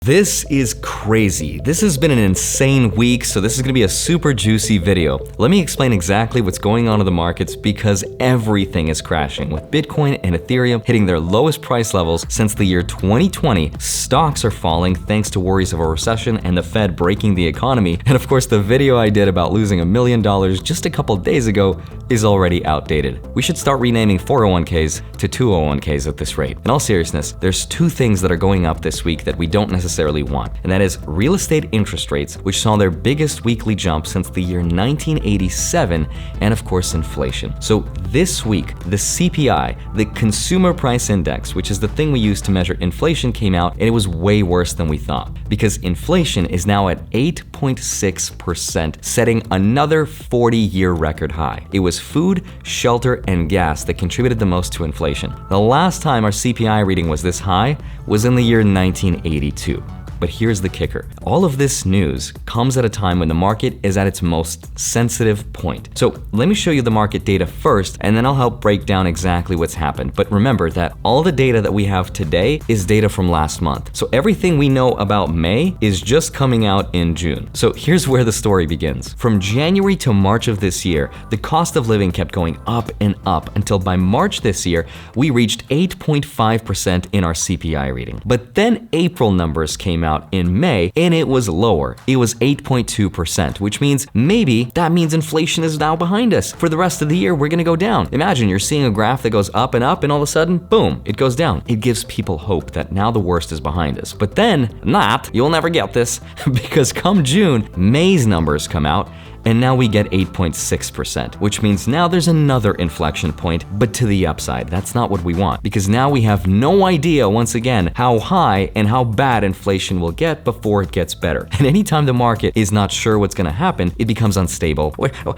This is crazy. This has been an insane week, so this is gonna be a super juicy video. Let me explain exactly what's going on in the markets because everything is crashing. With Bitcoin and Ethereum hitting their lowest price levels since the year 2020, stocks are falling thanks to worries of a recession and the Fed breaking the economy. And of course, the video I did about losing $1 million just a couple days ago is already outdated. We should start renaming 401ks to 201ks at this rate. In all seriousness, there's two things that are going up this week that we don't necessarily want, and that is real estate interest rates, which saw their biggest weekly jump since the year 1987, and of course inflation. So this week, the CPI, the Consumer Price Index, which is the thing we use to measure inflation, came out, and it was way worse than we thought, because inflation is now at 8.6%, setting another 40-year record high. It was food, shelter, and gas that contributed the most to inflation. The last time our CPI reading was this high was in the year 1982. But here's the kicker. All of this news comes at a time when the market is at its most sensitive point. So let me show you the market data first, and then I'll help break down exactly what's happened. But remember that all the data that we have today is data from last month. So everything we know about May is just coming out in June. So here's where the story begins. From January to March of this year, the cost of living kept going up and up until by March this year, we reached 8.5% in our CPI reading. But then April numbers came out in May, and it was lower. It was 8.2%, which means maybe that means inflation is now behind us. For the rest of the year, we're gonna go down. Imagine you're seeing a graph that goes up, and all of a sudden, boom, it goes down. It gives people hope that now the worst is behind us. But then, you'll never get this, because come June, May's numbers come out, and now we get 8.6%, which means now there's another inflection point, but to the upside. That's not what we want, because now we have no idea, once again, how high and how bad inflation will get before it gets better. And anytime the market is not sure what's gonna happen, it becomes unstable,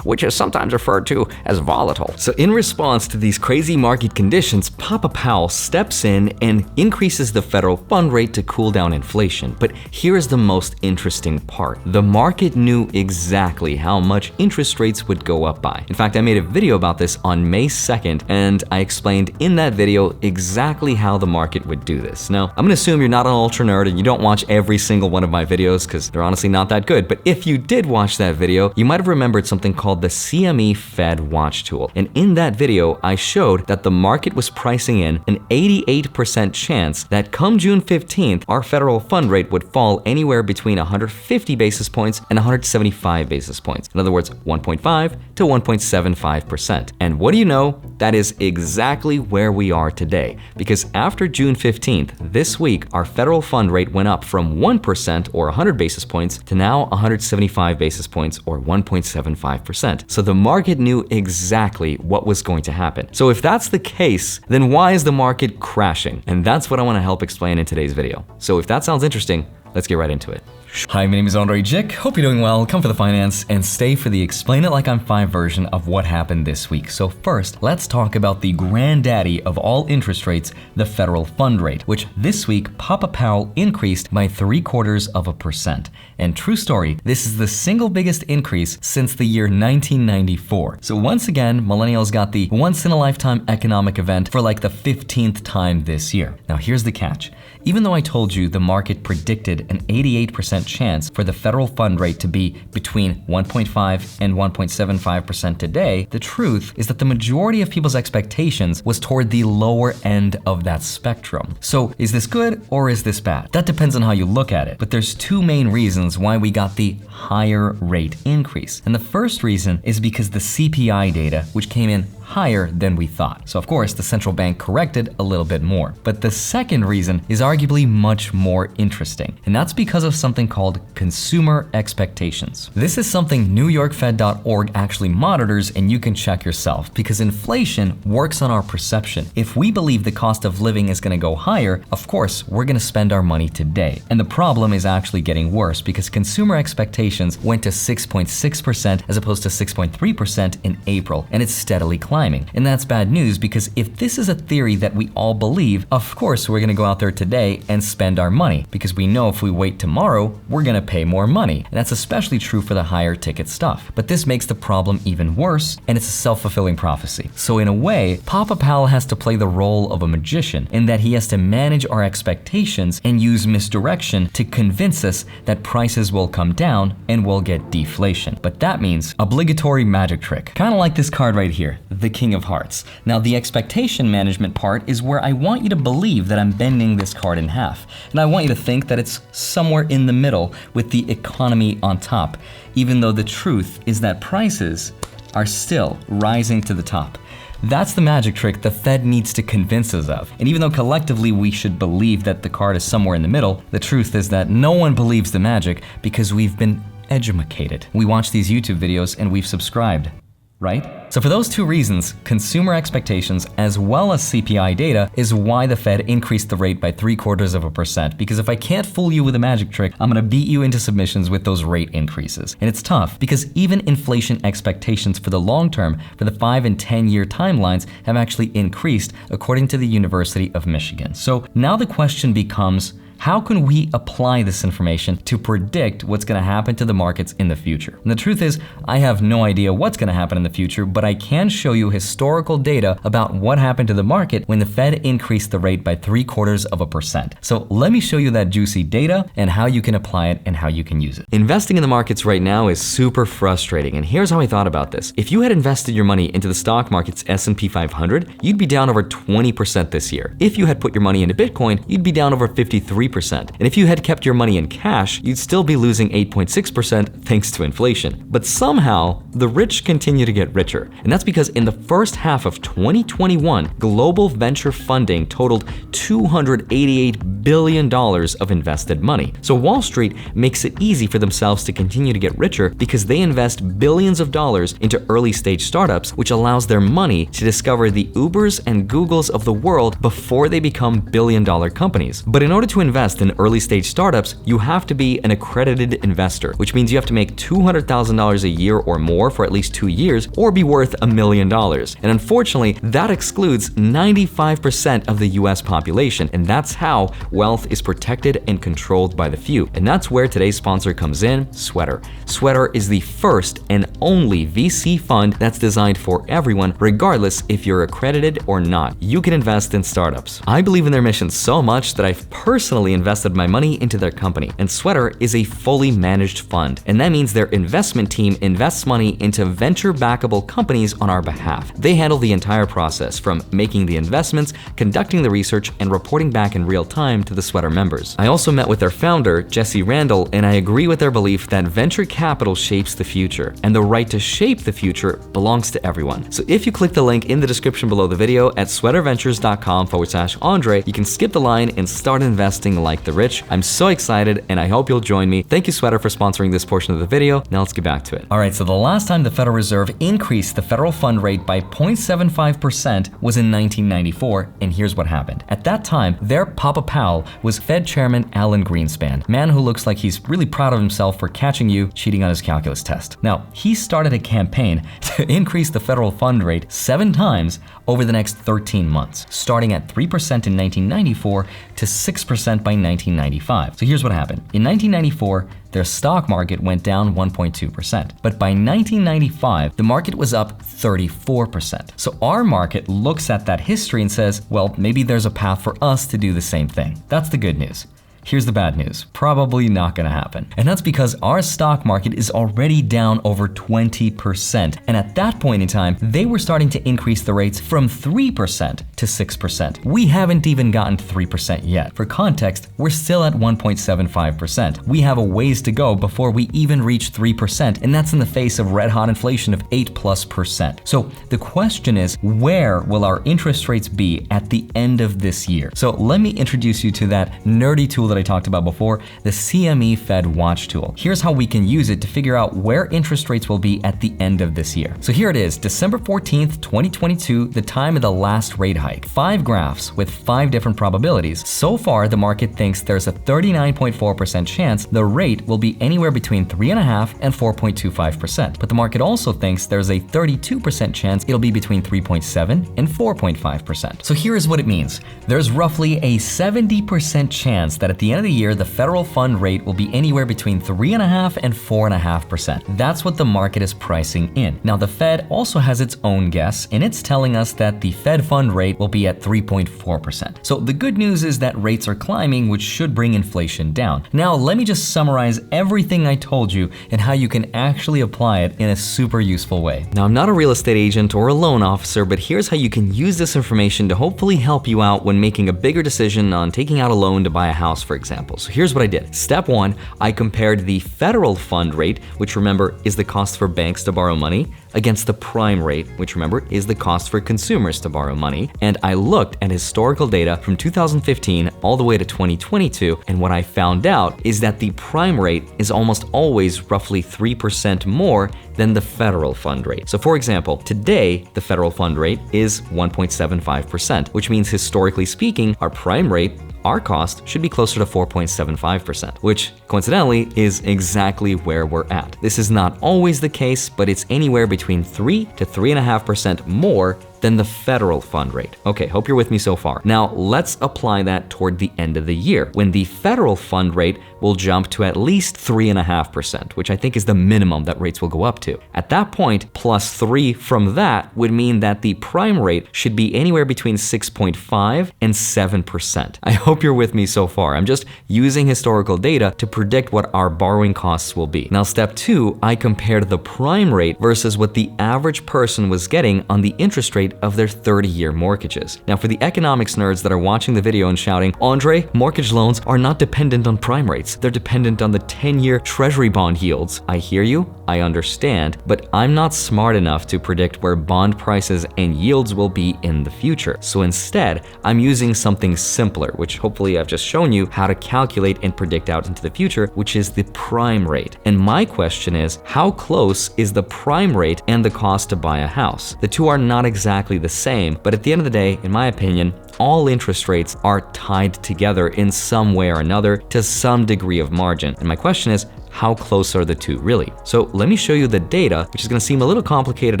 which is sometimes referred to as volatile. So in response to these crazy market conditions, Papa Powell steps in and increases the federal fund rate to cool down inflation. But here's the most interesting part. The market knew exactly how much interest rates would go up by. In fact, I made a video about this on May 2nd, and I explained in that video exactly how the market would do this. Now, I'm gonna assume you're not an ultra nerd and you don't watch every single one of my videos because they're honestly not that good, but if you did watch that video, you might have remembered something called the Cme Fed Watch Tool. And in that video, I showed that the market was pricing in an 88% chance that come June 15th, our federal fund rate would fall anywhere between 150 basis points and 175 basis points. In other words, 1.5 to 1.75%. And what do you know? That is exactly where we are today. Because after June 15th, this week, our federal fund rate went up from 1% or 100 basis points to now 175 basis points or 1.75%. So the market knew exactly what was going to happen. So if that's the case, then why is the market crashing? And that's what I want to help explain in today's video. So if that sounds interesting, let's get right into it. Hi, my name is Andrei Jikh. Hope you're doing well. Come for the finance and stay for the Explain It Like I'm 5 version of what happened this week. So first, let's talk about the granddaddy of all interest rates, the federal fund rate, which this week Papa Powell increased by 0.75%. And true story, this is the single biggest increase since the year 1994. So once again, millennials got the once-in-a-lifetime economic event for like the 15th time this year. Now here's the catch. Even though I told you the market predicted an 88% chance for the federal fund rate to be between 1.5 and 1.75% today, the truth is that the majority of people's expectations was toward the lower end of that spectrum. So is this good or is this bad? That depends on how you look at it, but there's two main reasons why we got the higher rate increase. And the first reason is because the CPI data, which came in higher than we thought. So of course, the central bank corrected a little bit more. But the second reason is arguably much more interesting, and that's because of something called consumer expectations. This is something NewYorkFed.org actually monitors, and you can check yourself, because inflation works on our perception. If we believe the cost of living is gonna go higher, of course, we're gonna spend our money today. And the problem is actually getting worse, because consumer expectations went to 6.6% as opposed to 6.3% in April, and it's steadily climbing. climbing. And that's bad news, because if this is a theory that we all believe, of course we're gonna go out there today and spend our money, because we know if we wait tomorrow, we're gonna pay more money. And that's especially true for the higher ticket stuff. But this makes the problem even worse, and it's a self-fulfilling prophecy. So in a way, Papa Powell has to play the role of a magician, in that he has to manage our expectations and use misdirection to convince us that prices will come down and we'll get deflation. But that means obligatory magic trick. Kind of like this card right here, the King of Hearts. Now the expectation management part is where I want you to believe that I'm bending this card in half. And I want you to think that it's somewhere in the middle with the economy on top, even though the truth is that prices are still rising to the top. That's the magic trick the Fed needs to convince us of. And even though collectively we should believe that the card is somewhere in the middle, the truth is that no one believes the magic because we've been edumacated. We watch these YouTube videos and we've subscribed, right? So for those two reasons, consumer expectations as well as CPI data, is why the Fed increased the rate by 0.75%. Because if I can't fool you with a magic trick, I'm gonna beat you into submissions with those rate increases. And it's tough because even inflation expectations for the long term, for the 5 and 10-year timelines, have actually increased according to the University of Michigan. So now the question becomes, how can we apply this information to predict what's gonna happen to the markets in the future? And the truth is, I have no idea what's gonna happen in the future, but I can show you historical data about what happened to the market when the Fed increased the rate by 0.75%. So let me show you that juicy data and how you can apply it and how you can use it. Investing in the markets right now is super frustrating, and here's how I thought about this. If you had invested your money into the stock market's S&P 500, you'd be down over 20% this year. If you had put your money into Bitcoin, you'd be down over 53%. And if you had kept your money in cash, you'd still be losing 8.6% thanks to inflation. But somehow, the rich continue to get richer. And that's because in the first half of 2021, global venture funding totaled $288 billion of invested money. So Wall Street makes it easy for themselves to continue to get richer because they invest billions of dollars into early stage startups, which allows their money to discover the Ubers and Googles of the world before they become billion-dollar companies. But in order to invest in early stage startups, you have to be an accredited investor, which means you have to make $200,000 a year or more for at least 2 years, or be worth $1 million. And unfortunately, that excludes 95% of the US population, and that's how wealth is protected and controlled by the few. And that's where today's sponsor comes in, Sweater. Sweater is the first and only VC fund that's designed for everyone, regardless if you're accredited or not. You can invest in startups. I believe in their mission so much that I've personally invested my money into their company, and Sweater is a fully managed fund, and that means their investment team invests money into venture-backable companies on our behalf. They handle the entire process, from making the investments, conducting the research, and reporting back in real time to the Sweater members. I also met with their founder, Jesse Randall, and I agree with their belief that venture capital shapes the future, and the right to shape the future belongs to everyone. So if you click the link in the description below the video at sweaterventures.com/Andre, you can skip the line and start investing like the rich. I'm so excited, and I hope you'll join me. Thank you, Sweater, for sponsoring this portion of the video. Now let's get back to it. All right, so the last time the Federal Reserve increased the federal fund rate by 0.75% was in 1994, and here's what happened. At that time, their Papa Powell was Fed Chairman Alan Greenspan, man who looks like he's really proud of himself for catching you cheating on his calculus test. Now, he started a campaign to increase the federal fund rate 7 times over the next 13 months, starting at 3% in 1994 to 6% by 1995. So here's what happened. In 1994, their stock market went down 1.2%. But by 1995, the market was up 34%. So our market looks at that history and says, well, maybe there's a path for us to do the same thing. That's the good news. Here's the bad news. Probably not gonna happen. And that's because our stock market is already down over 20%. And at that point in time, they were starting to increase the rates from 3% to 6%. We haven't even gotten to 3% yet. For context, we're still at 1.75%. We have a ways to go before we even reach 3%, and that's in the face of red hot inflation of 8+%. So the question is, where will our interest rates be at the end of this year? So let me introduce you to that nerdy tool that I talked about before, the Cme Fed Watch Tool. Here's how we can use it to figure out where interest rates will be at the end of this year. So here it is, December 14th, 2022, the time of the last rate hike. 5 graphs with 5 different probabilities. So far, the market thinks there's a 39.4% chance the rate will be anywhere between 3.5% and 4.25%. But the market also thinks there's a 32% chance it'll be between 3.7% and 4.5%. So here is what it means. There's roughly a 70% chance that at the end of the year, the federal fund rate will be anywhere between 3.5% and 4.5%. That's what the market is pricing in. Now, the Fed also has its own guess, and it's telling us that the Fed fund rate will be at 3.4%. So the good news is that rates are climbing, which should bring inflation down. Now, let me just summarize everything I told you and how you can actually apply it in a super useful way. Now, I'm not a real estate agent or a loan officer, but here's how you can use this information to hopefully help you out when making a bigger decision on taking out a loan to buy a house, for example. So here's what I did. Step 1, I compared the federal fund rate, which remember is the cost for banks to borrow money, against the prime rate, which remember is the cost for consumers to borrow money. And I looked at historical data from 2015 all the way to 2022, and what I found out is that the prime rate is almost always roughly 3% more than the federal fund rate. So for example, today the federal fund rate is 1.75%, which means historically speaking, our prime rate, our cost, should be closer to 4.75%, which coincidentally is exactly where we're at. This is not always the case, but it's anywhere between 3 to 3.5% more than the federal fund rate. Okay, hope you're with me so far. Now, let's apply that toward the end of the year, when the federal fund rate will jump to at least 3.5%, which I think is the minimum that rates will go up to. At that point, plus 3 from that would mean that the prime rate should be anywhere between 6.5 and 7%. I hope you're with me so far. I'm just using historical data to predict what our borrowing costs will be. Now, step 2, I compared the prime rate versus what the average person was getting on the interest rate of their 30-year mortgages. Now, for the economics nerds that are watching the video and shouting, Andre, mortgage loans are not dependent on prime rates. They're dependent on the 10-year treasury bond yields. I hear you, I understand, but I'm not smart enough to predict where bond prices and yields will be in the future. So instead, I'm using something simpler, which hopefully I've just shown you how to calculate and predict out into the future, which is the prime rate. And my question is, how close is the prime rate and the cost to buy a house? The two are not exactly the same, but at the end of the day, in my opinion, all interest rates are tied together in some way or another to some degree of margin. And my question is, how close are the two really? So let me show you the data, which is going to seem a little complicated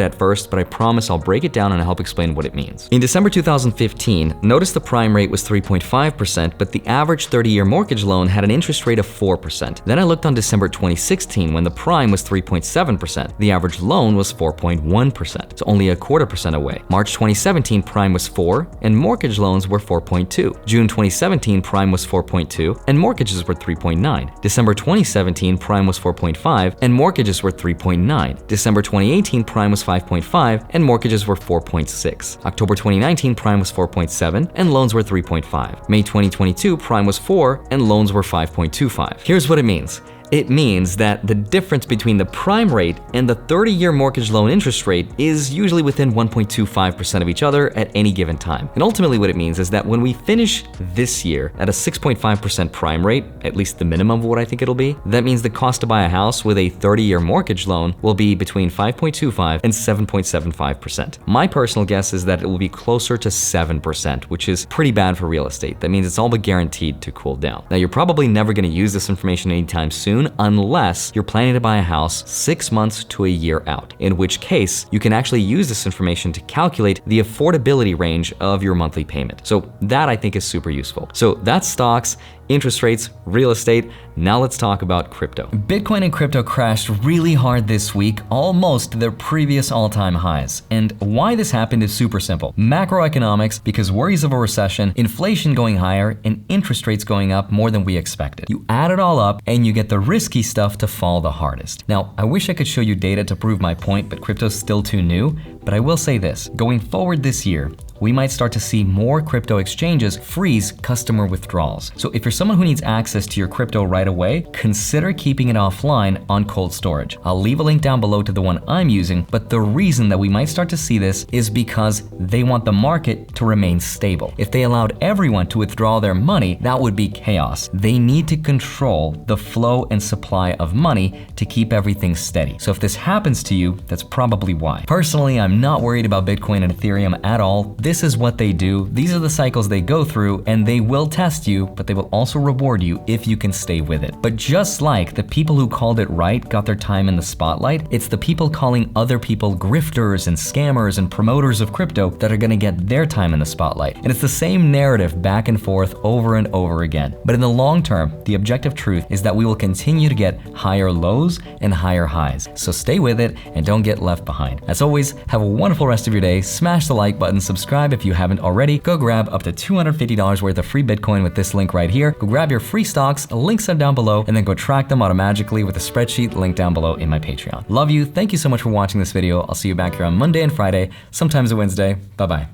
at first, but I promise I'll break it down and help explain what it means. In December 2015, notice the prime rate was 3.5%, but the average 30-year mortgage loan had an interest rate of 4%. Then I looked on December 2016 when the prime was 3.7%. The average loan was 4.1%, so only 0.25% away. March 2017, prime was 4%, and mortgage loans were 4.2%. June 2017, prime was 4.2%, and mortgages were 3.9%. December 2017, prime was 4.5 and mortgages were 3.9. December 2018, prime was 5.5 and mortgages were 4.6. October 2019, prime was 4.7 and loans were 3.5. May 2022, prime was 4 and loans were 5.25. Here's what it means. It means that the difference between the prime rate and the 30-year mortgage loan interest rate is usually within 1.25% of each other at any given time. And ultimately what it means is that when we finish this year at a 6.5% prime rate, at least the minimum of what I think it'll be, that means the cost to buy a house with a 30-year mortgage loan will be between 5.25 and 7.75%. My personal guess is that it will be closer to 7%, which is pretty bad for real estate. That means it's all but guaranteed to cool down. Now, you're probably never going to use this information anytime soon, unless you're planning to buy a house 6 months to a year out, in which case you can actually use this information to calculate the affordability range of your monthly payment. So that I think is super useful. So that's stocks, interest rates, real estate. Now let's talk about crypto. Bitcoin and crypto crashed really hard this week, almost to their previous all-time highs. And why this happened is super simple. Macroeconomics, because worries of a recession, inflation going higher, and interest rates going up more than we expected. You add it all up and you get the risky stuff to fall the hardest. Now, I wish I could show you data to prove my point, but crypto's still too new. But I will say this, going forward this year, we might start to see more crypto exchanges freeze customer withdrawals. So if you're someone who needs access to your crypto right away, consider keeping it offline on cold storage. I'll leave a link down below to the one I'm using, but the reason that we might start to see this is because they want the market to remain stable. If they allowed everyone to withdraw their money, that would be chaos. They need to control the flow and supply of money to keep everything steady. So if this happens to you, that's probably why. Personally, I'm not worried about Bitcoin and Ethereum at all. This is what they do. These are the cycles they go through, and they will test you, but they will also reward you if you can stay with it. But just like the people who called it right got their time in the spotlight, it's the people calling other people grifters and scammers and promoters of crypto that are gonna get their time in the spotlight. And it's the same narrative back and forth over and over again. But in the long term, the objective truth is that we will continue to get higher lows and higher highs. So stay with it and don't get left behind. As always, have a wonderful rest of your day. Smash the like button, subscribe if you haven't already. Go grab up to $250 worth of free Bitcoin with this link right here. Go grab your free stocks, links are down below, and then go track them automatically with a spreadsheet link down below in my Patreon. Love you. Thank you so much for watching this video. I'll see you back here on Monday and Friday, sometimes a Wednesday. Bye-bye.